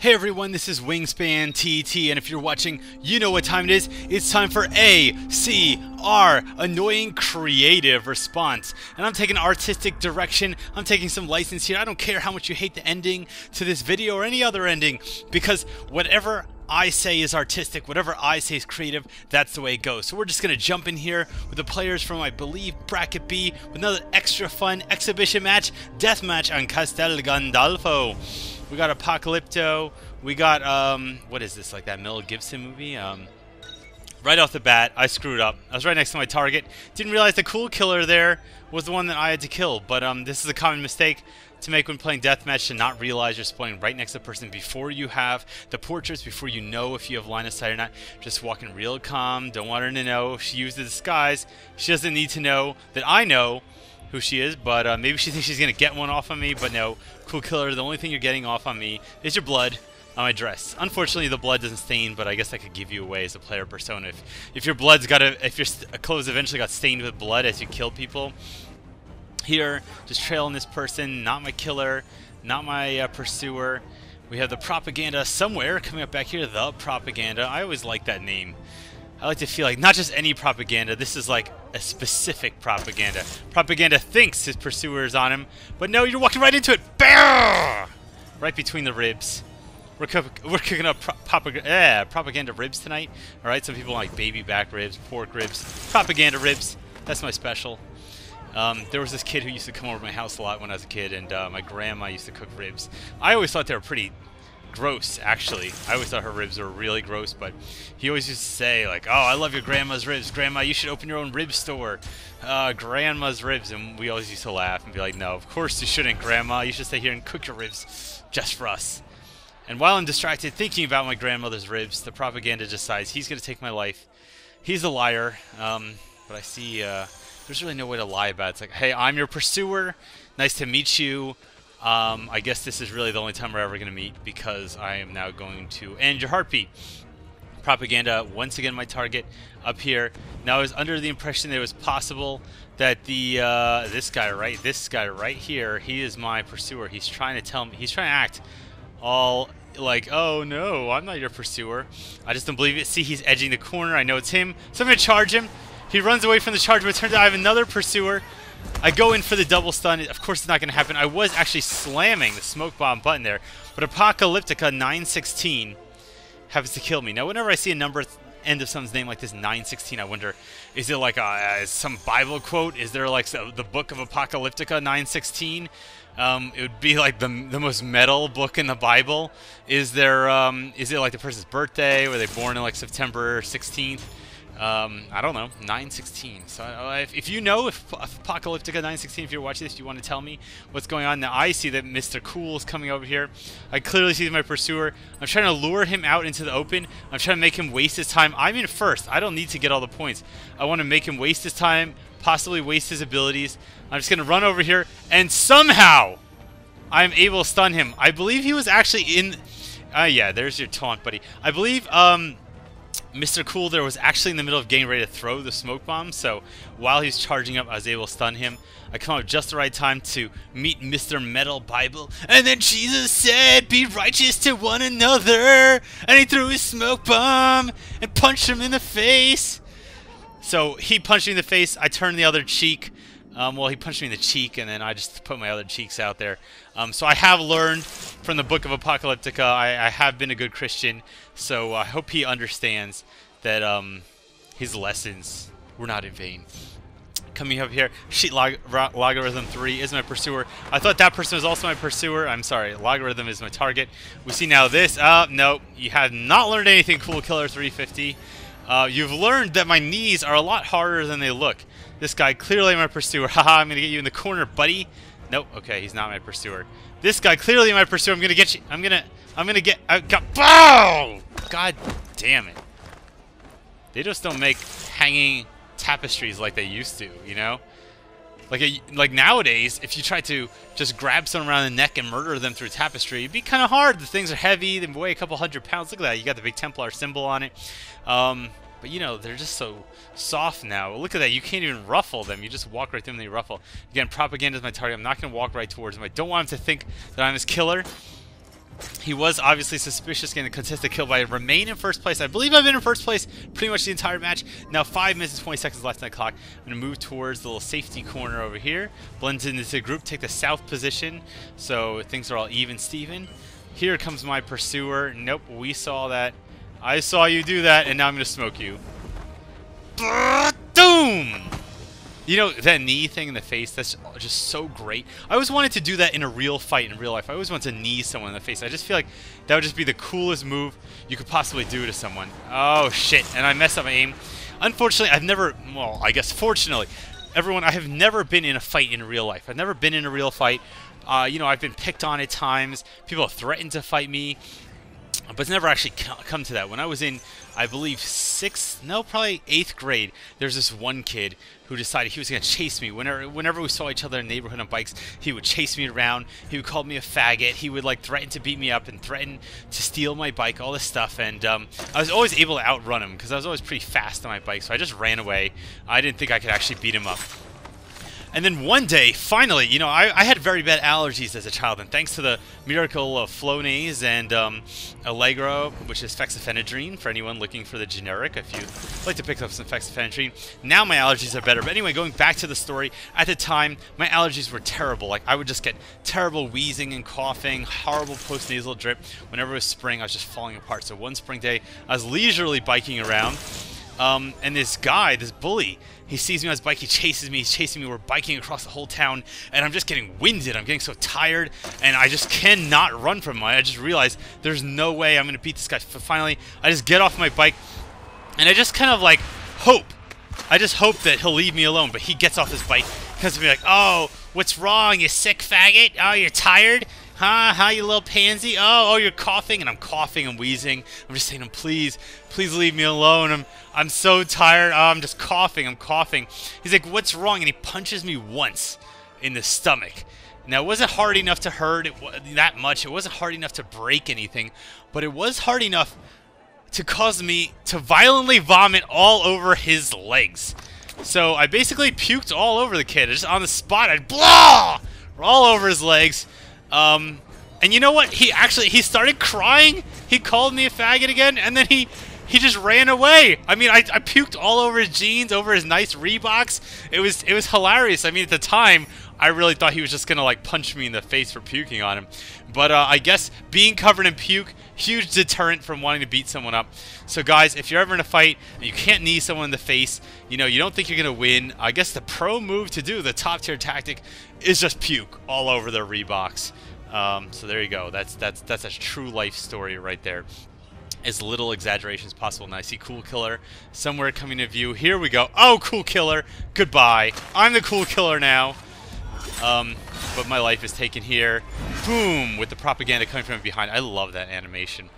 Hey everyone, this is Wingspan TT, and if you're watching, you know what time it is. It's time for ACR, Annoying Creative Response. And I'm taking artistic direction, I'm taking some license here. I don't care how much you hate the ending to this video or any other ending, because whatever I say is artistic, whatever I say is creative, that's the way it goes. So we're just going to jump in here with the players from, I believe, Bracket B, with another extra fun exhibition match, Deathmatch on Castel Gandolfo. We got Apocalypto, we got, what is this, like that Mel Gibson movie? Right off the bat, I screwed up. I was right next to my target. Didn't realize the cool killer there was the one that I had to kill. But this is a common mistake to make when playing Deathmatch, to not realize you're spawning right next to the person before you have the portraits, before you know if you have line of sight or not. Just walking real calm, don't want her to know. If she used the disguise, she doesn't need to know that I know who she is, but maybe she thinks she's going to get one off on me, but no. Cool killer, the only thing you're getting off on me is your blood on my dress. Unfortunately, the blood doesn't stain, but I guess I could give you away as a player persona. If your blood's got if your clothes eventually got stained with blood as you kill people. Here, just trailing this person, not my killer, not my pursuer. We have the propaganda somewhere coming up back here, the propaganda. I always like that name. I like to feel like not just any propaganda, this is like a specific propaganda. Propaganda thinks his pursuer is on him, but no, you're walking right into it. Bah! Right between the ribs. We're cooking up propaganda ribs tonight. Alright, some people like baby back ribs, pork ribs, propaganda ribs. That's my special. There was this kid who used to come over to my house a lot when I was a kid, and my grandma used to cook ribs. I always thought they were pretty gross, actually. I always thought her ribs were really gross, but he always used to say, like, oh, I love your grandma's ribs. Grandma, you should open your own rib store. Grandma's ribs. And we always used to laugh and be like, no, of course you shouldn't, Grandma. You should stay here and cook your ribs just for us. And while I'm distracted thinking about my grandmother's ribs, the propaganda decides he's going to take my life. He's a liar, but I see there's really no way to lie about it. It's like, hey, I'm your pursuer. Nice to meet you. I guess this is really the only time we're ever going to meet, because I am now going to end your heartbeat. Propaganda, once again my target up here. Now I was under the impression that it was possible that the this guy right here, he is my pursuer. He's trying to tell me, he's trying to act all like, oh no, I'm not your pursuer. I just don't believe it. See, he's edging the corner. I know it's him, so I'm going to charge him. He runs away from the charge, but it turns out I have another pursuer. I go in for the double stun. Of course it's not going to happen. I was actually slamming the smoke bomb button there, but Apocalyptica 916 happens to kill me. Now whenever I see a number at the end of someone's name like this, 916, I wonder, is it like some Bible quote? Is there like the book of Apocalyptica 916? It would be like the most metal book in the Bible. Is there is it like the person's birthday? Were they born in like September 16th? I don't know, 916. So if you know, if Apocalyptica 916, if you're watching this, you want to tell me what's going on. Now I see that Mr. Cool is coming over here. I clearly see my pursuer. I'm trying to lure him out into the open. I'm trying to make him waste his time. I'm in first. I don't need to get all the points. I want to make him waste his time, possibly waste his abilities. I'm just going to run over here, and somehow I'm able to stun him. I believe he was actually in... yeah, there's your taunt, buddy. I believe, Mr. Cool there was actually in the middle of getting ready to throw the smoke bomb, so while he's charging up, I was able to stun him. I come up just the right time to meet Mr. Metal Bible, and then Jesus said, be righteous to one another, and he threw his smoke bomb and punched him in the face. So he punched me in the face, I turned the other cheek. Well, he punched me in the cheek, and then I just put my other cheeks out there. So I have learned from the book of Apocalyptica. I have been a good Christian, so I hope he understands that his lessons were not in vain. Coming up here, Sheet Logarithm 3 is my pursuer. I thought that person was also my pursuer. I'm sorry, Logarithm is my target. We see now this. No, you have not learned anything, Cool Killer 350. You've learned that my knees are a lot harder than they look. This guy, clearly my pursuer. Haha, I'm going to get you in the corner, buddy. Nope, okay, he's not my pursuer. This guy, clearly my pursuer. I'm going to get you. I'm going to get... Bow! God damn it. They just don't make hanging tapestries like they used to, you know? Like nowadays, if you try to just grab someone around the neck and murder them through tapestry, it'd be kind of hard. The things are heavy. They weigh a couple 100 pounds. Look at that. You got the big Templar symbol on it. But, you know, they're just so soft now. Look at that. You can't even ruffle them. You just walk right through them and they ruffle. Again, propaganda is my target. I'm not going to walk right towards them. I don't want him to think that I'm his killer. He was obviously suspicious, getting a contested kill, but I remain in first place. I believe I've been in first place pretty much the entire match. Now 5 minutes and 20 seconds left on the clock. I'm going to move towards the little safety corner over here. Blend into the group, take the south position, so things are all even Steven. Here comes my pursuer. Nope, we saw that. I saw you do that, and now I'm going to smoke you. Boom! You know, that knee thing in the face, that's just so great. I always wanted to do that in a real fight, in real life. I always want to knee someone in the face. I just feel like that would just be the coolest move you could possibly do to someone. Oh, shit. And I messed up my aim. Unfortunately, I've never, well, I guess fortunately, everyone, I have never been in a fight in real life. I've never been in a real fight. You know, I've been picked on at times. People have threatened to fight me. But it's never actually come to that. When I was in, I believe, 6th, no, probably 8th grade, there's this one kid who decided he was going to chase me. Whenever we saw each other in the neighborhood on bikes, he would chase me around. He would call me a faggot. He would, like, threaten to beat me up and threaten to steal my bike, all this stuff. And I was always able to outrun him because I was always pretty fast on my bike, so I just ran away. I didn't think I could actually beat him up. And then one day, finally, you know, I had very bad allergies as a child, and thanks to the miracle of Flonase and Allegro, which is fexofenadrine, for anyone looking for the generic, if you'd like to pick up some fexofenadrine, now my allergies are better. But anyway, going back to the story, at the time, my allergies were terrible. Like, I would just get terrible wheezing and coughing, horrible post-nasal drip. Whenever it was spring, I was just falling apart. So one spring day, I was leisurely biking around, and this guy, this bully, he sees me on his bike, he chases me, he's chasing me, we're biking across the whole town, and I'm just getting winded, I'm getting so tired, and I just cannot run from him. I just realized there's no way I'm going to beat this guy. Finally, I just get off my bike, and I just kind of like hope. I just hope that he'll leave me alone, but he gets off his bike, comes to me like, oh, what's wrong, you sick faggot? Oh, you're tired? Huh, you little pansy? Oh, you're coughing, and I'm coughing and wheezing. I'm just saying to him, please leave me alone. I'm so tired. Oh, I'm just coughing. I'm coughing. He's like, what's wrong? And he punches me once in the stomach. Now, it wasn't hard enough to hurt that much. It wasn't hard enough to break anything, but it was hard enough to cause me to violently vomit all over his legs. So I basically puked all over the kid. Just on the spot, I'd blah all over his legs. And you know what? He started crying. He called me a faggot again, and then he just ran away. I mean, I puked all over his jeans, over his nice Reeboks. It was hilarious. I mean, at the time, I really thought he was just gonna like punch me in the face for puking on him. But I guess being covered in puke, huge deterrent from wanting to beat someone up. So guys, if you're ever in a fight and you can't knee someone in the face, you know, you don't think you're gonna win, I guess the pro move to do, the top tier tactic, is just puke all over their Reeboks. So there you go. That's a true life story right there. As little exaggeration as possible. And I see Cool Killer somewhere coming to view. Here we go. Oh, Cool Killer. Goodbye. I'm the Cool Killer now. But my life is taken here. Boom! With the propaganda coming from behind. I love that animation.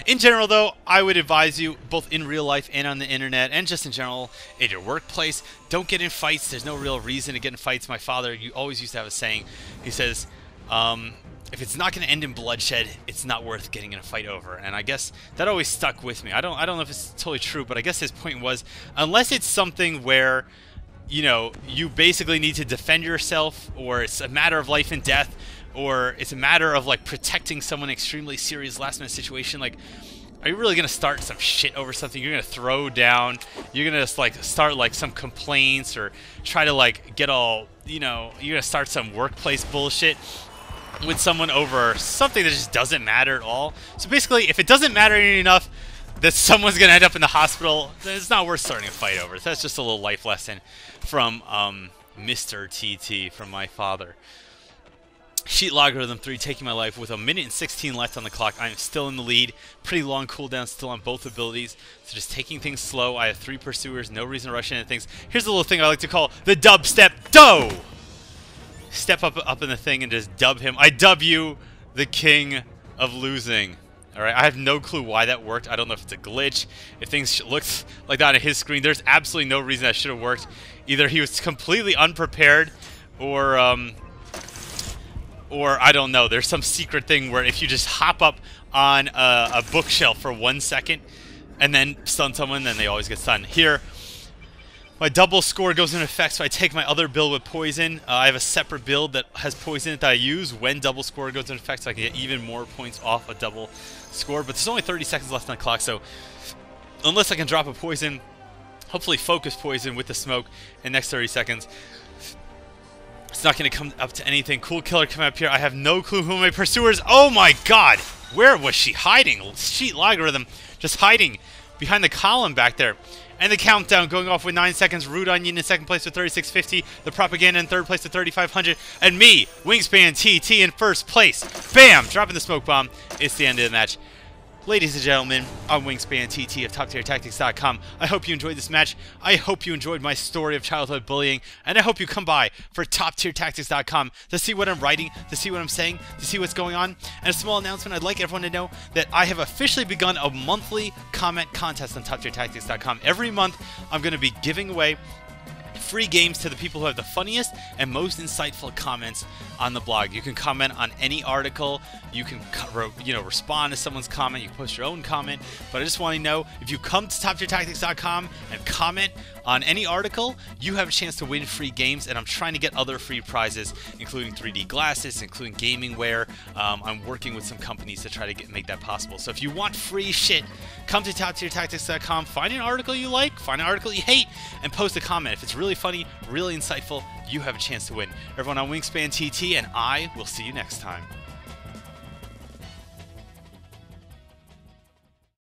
In general, though, I would advise you, both in real life and on the internet, and just in general, in your workplace, don't get in fights. There's no real reason to get in fights. My father always used to have a saying. He says, if it's not going to end in bloodshed, it's not worth getting in a fight over. And I guess that always stuck with me. I don't know if it's totally true, but I guess his point was, unless it's something where, you know, you basically need to defend yourself, or it's a matter of life and death, or it's a matter of like protecting someone in extremely serious last-minute situation, like, are you really going to start some shit over something? You're going to throw down, you're going to like start like some complaints, or try to like get all, you know, you're going to start some workplace bullshit with someone over something that just doesn't matter at all. So basically, if it doesn't matter enough that someone's going to end up in the hospital, then it's not worth starting a fight over. So that's just a little life lesson from Mr. TT, from my father. Sheet Logarithm 3 taking my life with 1 minute and 16 left on the clock. I'm still in the lead. Pretty long cooldown still on both abilities. So just taking things slow. I have 3 pursuers. No reason to rush into things. Here's a little thing I like to call the dubstep dough. Step up in the thing and just dub him. I dub you the king of losing. Alright, I have no clue why that worked. I don't know if it's a glitch, if things looked like that on his screen. There's absolutely no reason that should have worked. Either he was completely unprepared, or I don't know. There's some secret thing where if you just hop up on a bookshelf for 1 second and then stun someone, then they always get stunned. Here, My double score goes into effect, so I take my other build with poison. I have a separate build that has poison that I use when double score goes into effect, so I can get even more points off a double score. But there's only 30 seconds left on the clock, so unless I can drop a poison, hopefully focus poison with the smoke in the next 30 seconds, it's not going to come up to anything. Cool Killer coming up here. I have no clue who my pursuers. Oh my god! Where was she hiding? Cheat logarithm just hiding behind the column back there. And the countdown going off with 9 seconds. Rude Onion in second place with 3650. The Propaganda in third place with 3500. And me, Wingspan TT, in first place. Bam! Dropping the smoke bomb. It's the end of the match. Ladies and gentlemen, I'm Wingspan TT of TopTierTactics.com. I hope you enjoyed this match. I hope you enjoyed my story of childhood bullying. And I hope you come by for TopTierTactics.com to see what I'm writing, to see what I'm saying, to see what's going on. And a small announcement, I'd like everyone to know that I have officially begun a monthly comment contest on TopTierTactics.com. Every month, I'm going to be giving away free games to the people who have the funniest and most insightful comments on the blog. You can comment on any article, you can respond to someone's comment, you can post your own comment, but I just want to know, if you come to TopTierTactics.com and comment on any article, you have a chance to win free games, and I'm trying to get other free prizes, including 3D glasses, including gaming wear. I'm working with some companies to try to make that possible. So if you want free shit, come to TopTierTactics.com, find an article you like, find an article you hate, and post a comment. If it's really funny, really insightful, you have a chance to win. Everyone, on Wingspan TT, and I will see you next time.